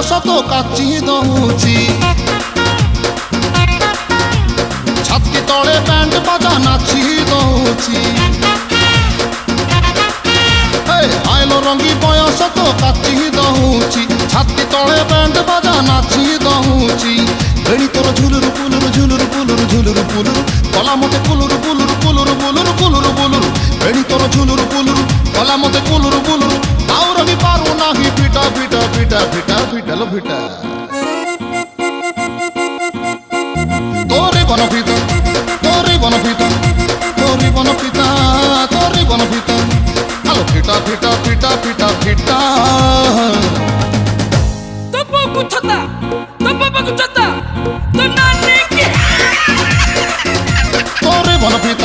ବୟସ ତ କାଚି ଦଉଛି ଛାତି ତଳେ ବ୍ୟାଣ୍ଡ ବାଜା ନାଚି ଦଉଛି ଆଇଲ ରଙ୍ଗୀ ବୟସ ତ କାଚି ଦଉଛି ଛାତି ତଳେ ବ୍ୟାଣ୍ଡ ବାଜା ନାଚି ଦଉଛି ବେଣୀ ତୋର ଝୁଲୁରୁ ପୁଲୁରୁ ଝୁଲୁରୁ ପୁଲୁରୁ ଝୁଲୁରୁ ପୁଲୁରୁ କଲା ମତେ କୁଲୁରୁ ପୁଲୁରୁ ପୁଲୁରୁ ବୁଲୁରୁ କୁଲୁରୁ ବୁଲୁରୁ ବେଣୀ ତୋର ଝୁଲୁରୁ ପୁଲୁରୁ କଲା ମତେ କୁଲୁରୁ ବୁଲୁରୁ ଆଉ ରହି ପାରୁ ନାହିଁ ଫିଟା ଫିଟା ଫିଟା ଫିଟା ଫିଟାଲ ଫିଟା তোরে বনপিতা তোরে বনপিতা তোরে বনপিতা তোরে বনপিতা আলো ফিটা ফিটা ফিটা ফিটা ফিটা তো বাবু ছতা তো বাবু ছতা তো নানি কি তোরে বনপিতা